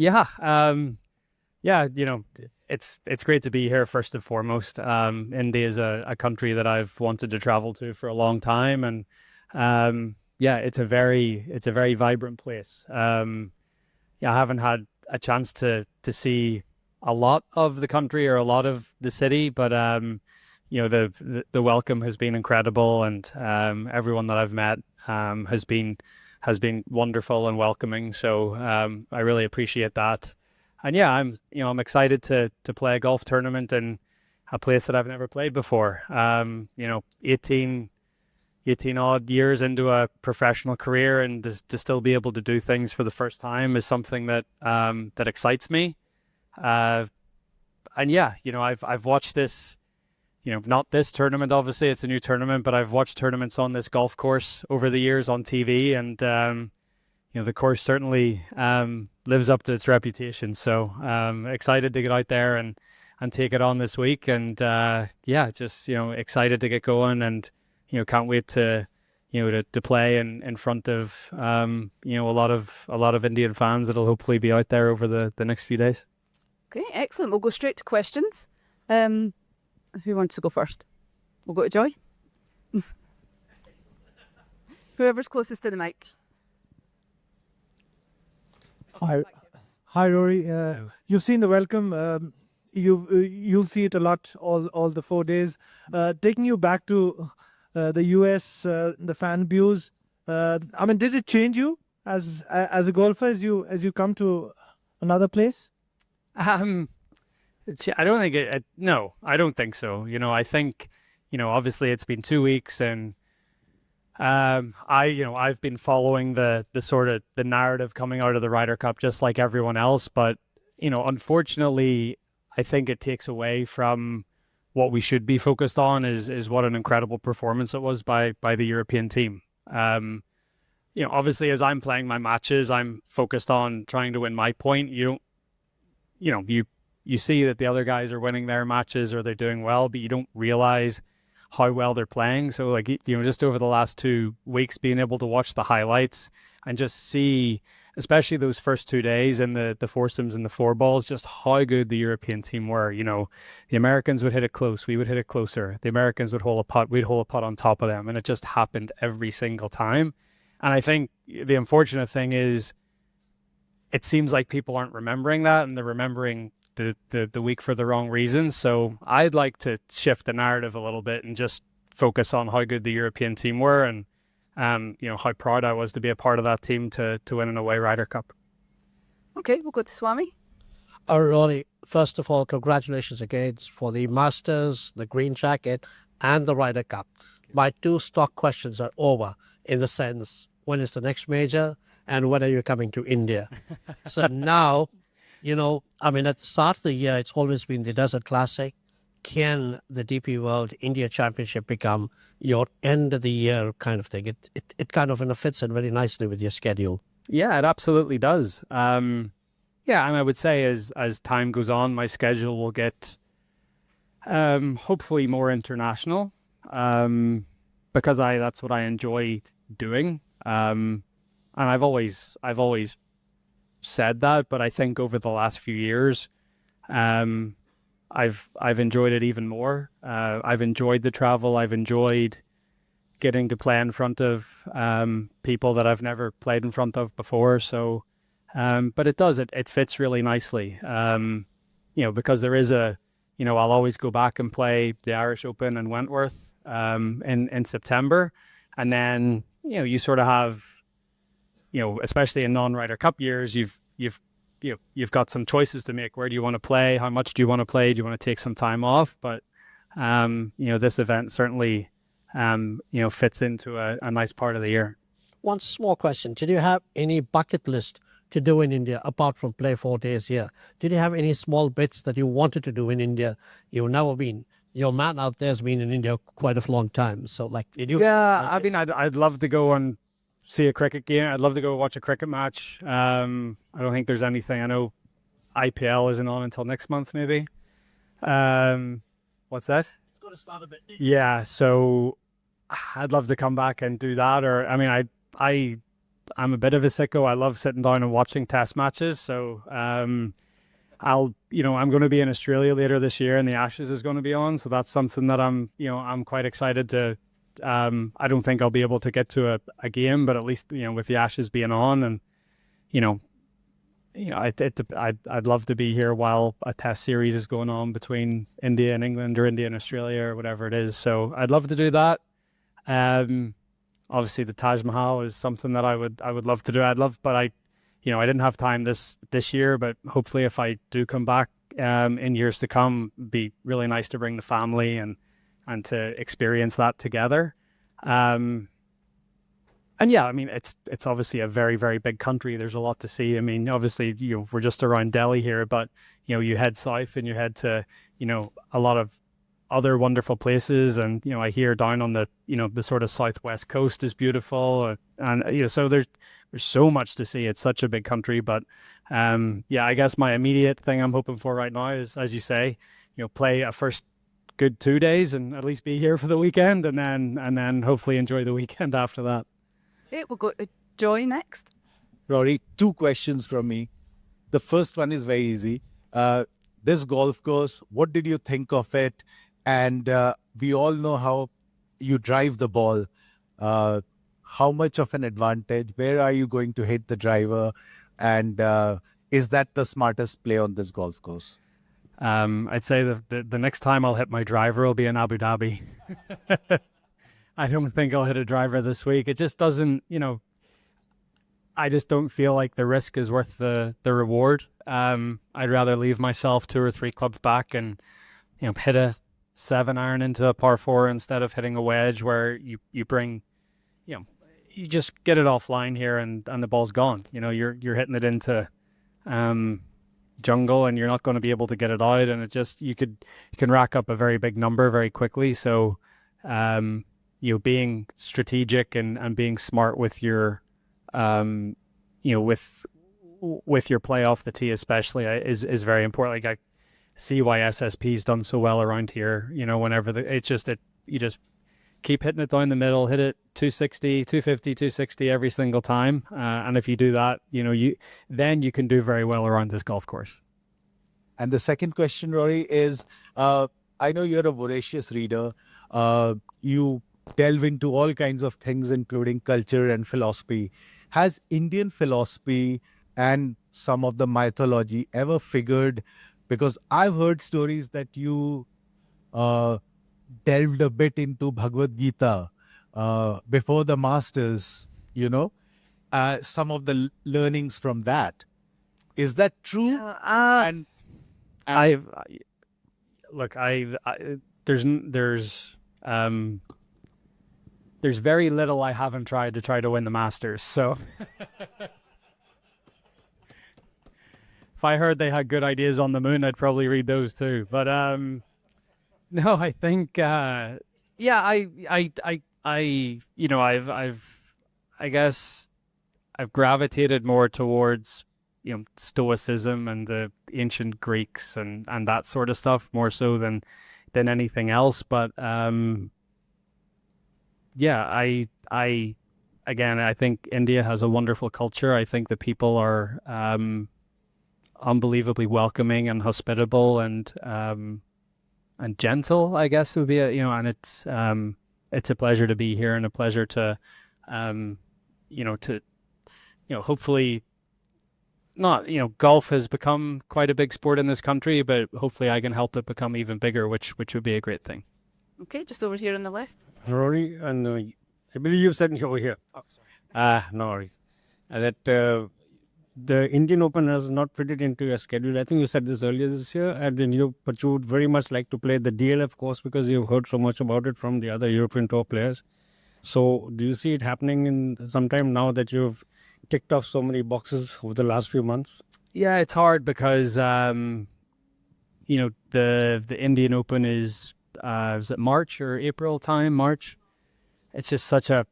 Yeah, yeah, it's great to be here first and foremost. India is a country that I've wanted to travel to for a long time, and yeah, it's a very vibrant place. Yeah, I haven't had a chance to see a lot of the country or a lot of the city, but the welcome has been incredible, and everyone that I've met has been wonderful and welcoming. So I really appreciate that. And yeah, I'm excited to play a golf tournament in a place that I've never played before. 18 odd years into a professional career, and to still be able to do things for the first time is something that excites me. Uh, and yeah, I've watched this, not this tournament, obviously it's a new tournament, but I've watched tournaments on this golf course over the years on TV, and the course certainly lives up to its reputation. So excited to get out there and take it on this week, and yeah, just excited to get going, and can't wait to play in front of a lot of Indian fans that'll hopefully be out there over the next few days. Okay, excellent. We'll go straight to questions. Who wants to go first? We'll go to Joy. Whoever's closest to the mic. Hi, Rory. You've seen the welcome. You'll see it a lot all the 4 days. Taking you back to the US, the fan views. I mean, did it change you as a golfer as you come to another place? Um, I don't think no, I don't think so. I think, obviously it's been 2 weeks, and I've been following the sort of the narrative coming out of the Ryder Cup just like everyone else, but unfortunately, I think it takes away from what we should be focused on is what an incredible performance it was by the European team. Obviously, as I'm playing my matches, I'm focused on trying to win my point. You don't, you see that the other guys are winning their matches or they're doing well, but you don't realize how well they're playing. So like, just over the last 2 weeks, being able to watch the highlights and just see, especially those first 2 days in the foursomes and the four balls, just how good the European team were. The Americans would hit it close, we would hit it closer. The Americans would hole a putt, we'd hole a putt on top of them, and it just happened every single time. And I think the unfortunate thing is, it seems like people aren't remembering that, and they're remembering the week for the wrong reasons. So I'd like to shift the narrative a little bit and just focus on how good the European team were, and how proud I was to be a part of that team to win an away Ryder Cup. Okay, we'll go to Swami. Rory, first of all, congratulations again for the Masters, the green jacket, and the Ryder Cup. My two stock questions are over, in the sense, when is the next major and when are you coming to India? So now, at the start of the year, it's always been the Desert Classic. Can the DP World India Championship become your end of the year kind of thing? It kind of fits in very nicely with your schedule. Yeah, it absolutely does. Yeah, and I would say as time goes on, my schedule will get hopefully more international, because that's what I enjoy doing. And I've always said that, but I think over the last few years, I've enjoyed it even more. I've enjoyed the travel. I've enjoyed getting to play in front of people that I've never played in front of before. So, but it fits really nicely. Because there is I'll always go back and play the Irish Open and Wentworth in September, and then you sort of have, especially in non-Ryder Cup years, you've got some choices to make. Where do you want to play? How much do you want to play? Do you want to take some time off? But this event certainly fits into a nice part of the year. One small question. Did you have any bucket list to do in India apart from play 4 days here? Did you have any small bits that you wanted to do in India? You've never been. Your man out there has been in India quite a long time. So did you? Yeah, I mean, I'd love to go and see a cricket game. I'd love to go watch a cricket match. I don't think there's anything. I know IPL isn't on until next month, maybe. What's that? It's going to start a bit. Yeah, so I'd love to come back and do that. Or I mean, I'm a bit of a sicko. I love sitting down and watching test matches. So I'm going to be in Australia later this year, and the Ashes is going to be on. So that's something that I'm quite excited to. I don't think I'll be able to get to a game, but at least with the Ashes being on, and I'd love to be here while a test series is going on between India and England, or India and Australia, or whatever it is. So I'd love to do that. Obviously the Taj Mahal is something that I would love to do. But I didn't have time this year, but hopefully if I do come back in years to come, it'd be really nice to bring the family and to experience that together. And yeah, I mean, it's obviously a very, very big country. There's a lot to see. I mean, obviously, we're just around Delhi here, but you head south and you head to a lot of other wonderful places. And I hear down on the the sort of southwest coast is beautiful, and so there's so much to see. It's such a big country, but yeah, I guess my immediate thing I'm hoping for right now is, as you say, play a first good 2 days and at least be here for the weekend, and then hopefully enjoy the weekend after that. Okay, we'll go to Joy next. Rory, 2 questions from me. The first one is very easy. This golf course, what did you think of it? And we all know how you drive the ball. How much of an advantage? Where are you going to hit the driver? And is that the smartest play on this golf course? I'd say the next time I'll hit my driver will be in Abu Dhabi. I don't think I'll hit a driver this week. It just doesn't, I just don't feel like the risk is worth the reward. I'd rather leave myself 2 or 3 clubs back and, hit a 7-iron into a par 4 instead of hitting a wedge where you bring, you just get it offline here and the ball's gone. You're hitting it into jungle and you're not going to be able to get it out. And it just, you can rack up a very big number very quickly. So, being strategic and being smart with your, with your play off the tee especially is very important. Like I see why SSP's done so well around here. Whenever you just keep hitting it down the middle, hit it 260, 250, 260 every single time. And if you do that, then you can do very well around this golf course. And the second question, Rory, is I know you're a voracious reader. You delve into all kinds of things, including culture and philosophy. Has Indian philosophy and some of the mythology ever figured? Because I've heard stories that you delved a bit into Bhagavad Gita before the Masters, some of the learnings from that. Is that true? There's very little I haven't tried to win the Masters. So if I heard they had good ideas on the moon, I'd probably read those too. But no, I think I guess I've gravitated more towards Stoicism and the ancient Greeks and that sort of stuff more so than anything else. But yeah, I think India has a wonderful culture. I think the people are unbelievably welcoming and hospitable and gentle, I guess would be and it's a pleasure to be here and a pleasure to hopefully not, golf has become quite a big sport in this country, but hopefully I can help it become even bigger, which would be a great thing. Okay, just over here on the left. Rory, and I believe you said over here. Oh, sorry. No worries. That the Indian Open has not fitted into your schedule. I think you said this earlier this year, but you would very much like to play the DLF course because you've heard so much about it from the other European Tour players. So do you see it happening in sometime now that you've ticked off so many boxes over the last few months? Yeah, it's hard because the Indian Open is it March or April time? March. It's just such a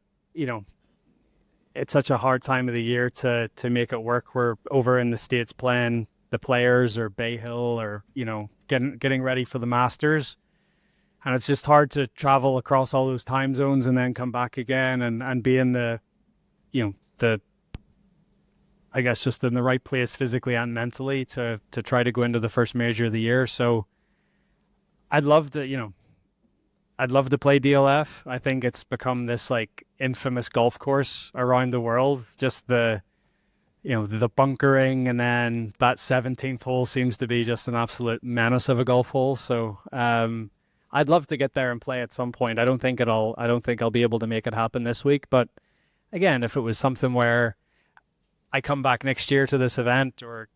it's such a hard time of the year to make it work. We're over in the States playing the Players or Bay Hill or getting ready for the Masters, and it's just hard to travel across all those time zones and then come back again and be in the the I guess, just in the right place physically and mentally to try to go into the first major of the year. So I'd love to, I'd love to play DLF. I think it's become this like infamous golf course around the world. Just the bunkering, and then that 17th hole seems to be just an absolute menace of a golf hole. So I'd love to get there and play at some point. I don't think I'll be able to make it happen this week. But again, if it was something where I come back next year to this event, or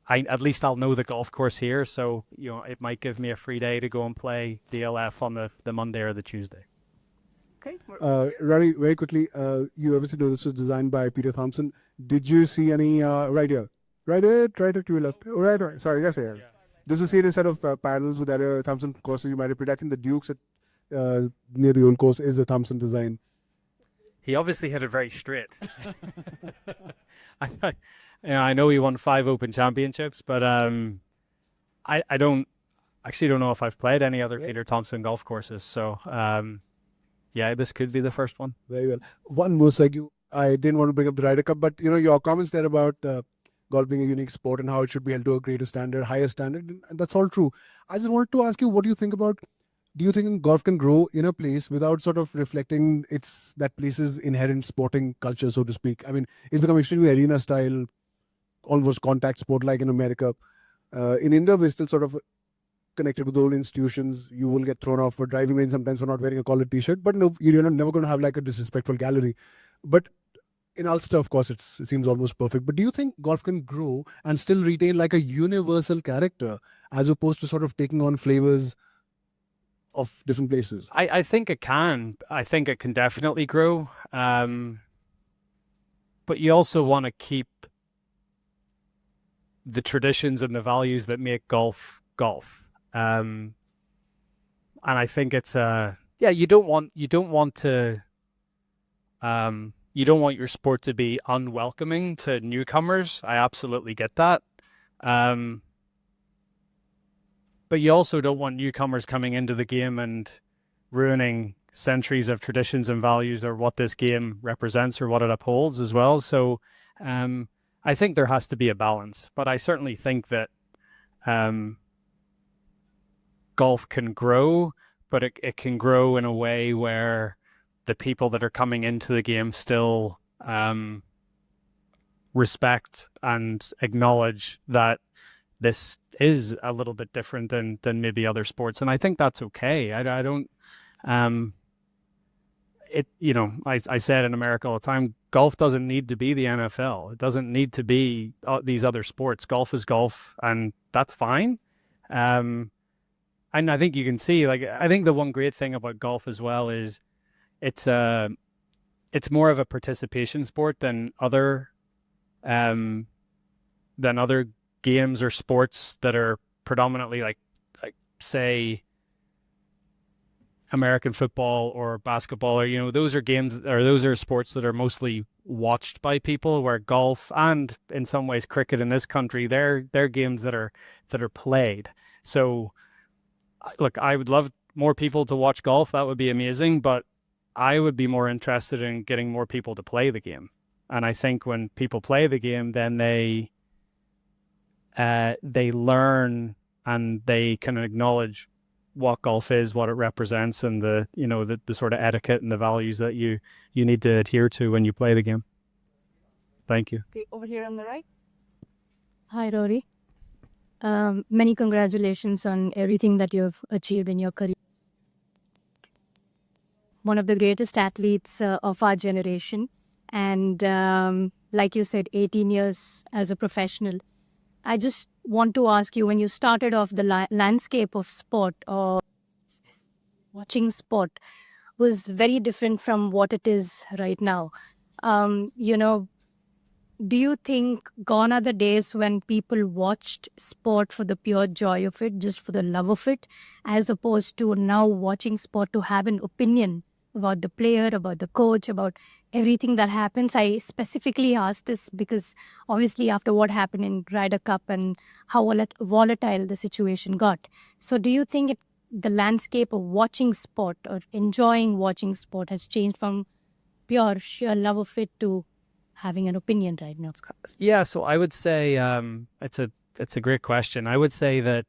at least I'll know the golf course here, so it might give me a free day to go and play DLF on the Monday or the Tuesday. Okay. Rory, very quickly, you obviously know this was designed by Peter Thompson. Did you see any right here? Right to your left. Oh, right. Sorry, yes, here. Does you see any set of parallels with other Thompson courses you might have played? I think the Dukes at near the own course is a Thompson design. He obviously hit it very straight. I know he won 5 Open Championships, but I don't know if I've played any other Peter Thompson golf courses. So yeah, this could be the first one. Very well. One more segue. I didn't want to bring up the Ryder Cup, but your comments there about golf being a unique sport and how it should be held to a greater standard, higher standard, and that's all true. I just wanted to ask you, what do you think about? Do you think golf can grow in a place without sort of reflecting that place's inherent sporting culture, so to speak? I mean, it's become extremely arena style, almost contact sport like in America. In India, we're still sort of connected with old institutions. You will get thrown off for driving range sometimes for not wearing a collared t-shirt, but no, you're never going to have like a disrespectful gallery. But in Ulster, of course, it seems almost perfect. But do you think golf can grow and still retain like a universal character as opposed to sort of taking on flavors of different places? I think it can. I think it can definitely grow. But you also want to keep the traditions and the values that make golf. And I think it's you don't want your sport to be unwelcoming to newcomers. I absolutely get that. But you also don't want newcomers coming into the game and ruining centuries of traditions and values, or what this game represents or what it upholds as well. So I think there has to be a balance. But I certainly think that golf can grow, but it can grow in a way where the people that are coming into the game still respect and acknowledge that this is a little bit different than maybe other sports. And I think that's okay. I don't, I said in America all the time, golf doesn't need to be the NFL. It doesn't need to be these other sports. Golf is golf, and that's fine. And I think you can see, I think the one great thing about golf as well is it's more of a participation sport than other games or sports that are predominantly like say American football or basketball, or those are games, or those are sports that are mostly watched by people, where golf and in some ways cricket in this country, they're games that are played. So look, I would love more people to watch golf. That would be amazing, but I would be more interested in getting more people to play the game. And I think when people play the game, then they learn and they can acknowledge what golf is, what it represents, and the sort of etiquette and the values that you need to adhere to when you play the game. Thank you. Okay, over here on the right. Hi, Rory. Many congratulations on everything that you've achieved in your career. One of the greatest athletes of our generation. And like you said, 18 years as a professional. I just want to ask you, when you started off, the landscape of sport or watching sport was very different from what it is right now. Do you think gone are the days when people watched sport for the pure joy of it, just for the love of it, as opposed to now watching sport to have an opinion about the player, about the coach, about everything that happens? I specifically asked this because obviously after what happened in Ryder Cup and how volatile the situation got. So do you think the landscape of watching sport or enjoying watching sport has changed from pure sheer love of it to having an opinion right now? Yeah, so I would say it's a great question. I would say that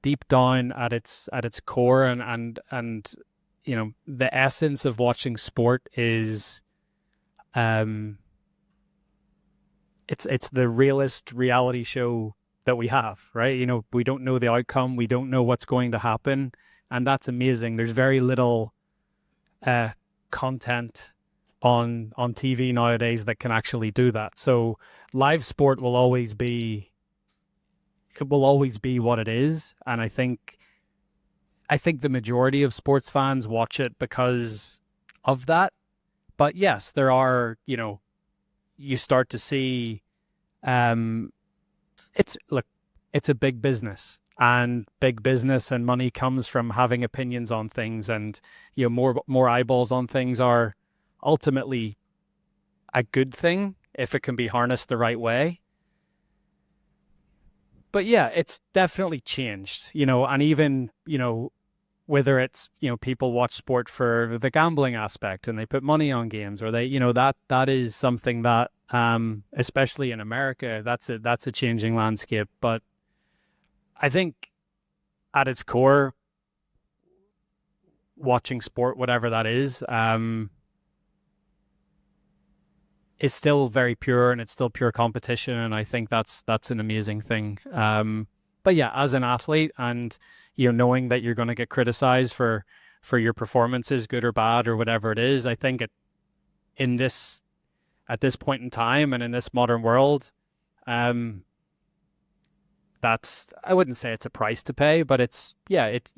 deep down at its core and you know, the essence of watching sport is it's the realist reality show that we have, right? You know, we don't know the outcome, we don't know what's going to happen, and that's amazing. There's very little content on TV nowadays that can actually do that. So live sport will always be what it is, and I think the majority of sports fans watch it because of that. But yes, there are, you know, you start to see it's a big business, and big business and money comes from having opinions on things, and you know, more eyeballs on things are ultimately a good thing if it can be harnessed the right way. But yeah, it's definitely changed, you know, and even, you know, whether it's, you know, people watch sport for the gambling aspect and they put money on games, or they, you know, that is something that especially in America, that's a changing landscape. But I think at its core, watching sport, whatever that is still very pure, and it's still pure competition, and I think that's an amazing thing. But yeah, as an athlete, and you know, knowing that you're going to get criticized for your performances, good or bad or whatever it is, I think at this point in time and in this modern world, that's, I wouldn't say it's a price to pay, but it's, yeah, it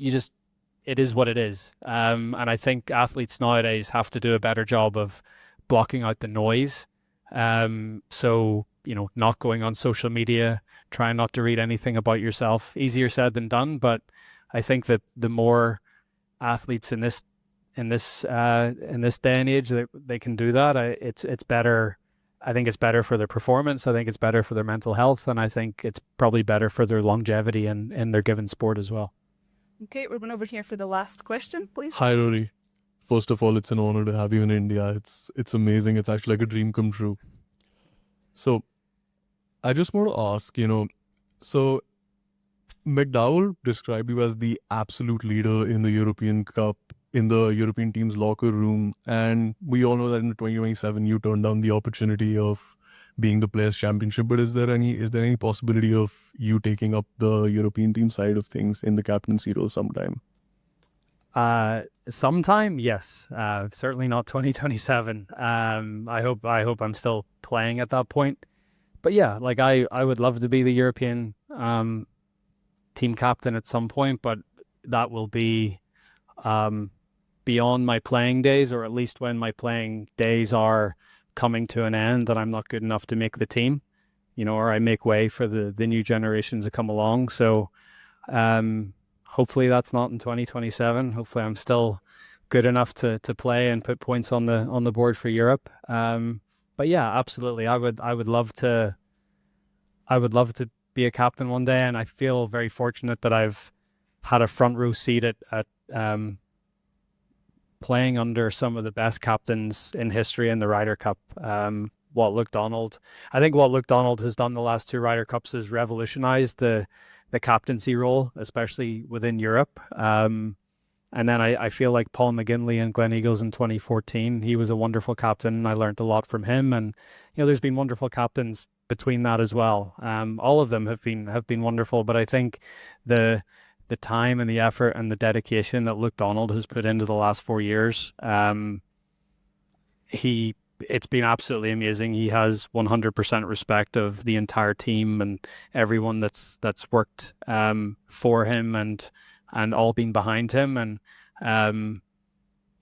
is what it is. And I think athletes nowadays have to do a better job of blocking out the noise. So, you know, not going on social media, trying not to read anything about yourself. Easier said than done, but I think that the more athletes in this day and age that they can do that, it's better. I think it's better for their performance. I think it's better for their mental health, and I think it's probably better for their longevity in their given sport as well. Okay, we're going over here for the last question, please. Hi, Rory. First of all, it's an honor to have you in India. It's amazing. It's actually like a dream come true. So, I just want to ask, you know, so McDowell described you as the absolute leader in the European Cup, in the European team's locker room, and we all know that in 2027 you turned down the opportunity of being the Players' Championship. But is there any possibility of you taking up the European team side of things in the captaincy role sometime? Sometime, yes. Certainly not 2027. I hope I'm still playing at that point. But yeah, like I would love to be the European team captain at some point, but that will be beyond my playing days, or at least when my playing days are coming to an end and I'm not good enough to make the team, you know, or I make way for the new generations to come along. So hopefully that's not in 2027. Hopefully I'm still good enough to play and put points on the board for Europe. But yeah, absolutely. I would love to be a captain one day, and I feel very fortunate that I've had a front row seat at playing under some of the best captains in history in the Ryder Cup. Luke Donald. I think what Luke Donald has done the last two Ryder Cups is revolutionized the captaincy role, especially within Europe. And then I feel like Paul McGinley and Glen Eagles in 2014, he was a wonderful captain, and I learned a lot from him. And you know, there's been wonderful captains between that as well. All of them have been wonderful, but I think the time and the effort and the dedication that Luke Donald has put into the last 4 years, it's been absolutely amazing. He has 100% respect of the entire team and everyone that's worked for him and all been behind him. And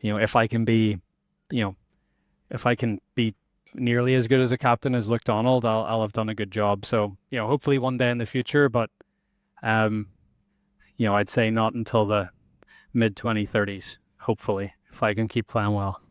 you know, if I can be nearly as good as a captain as Luke Donald, I'll have done a good job. So, you know, hopefully one day in the future, but you know, I'd say not until the mid 2030s, hopefully, if I can keep playing well.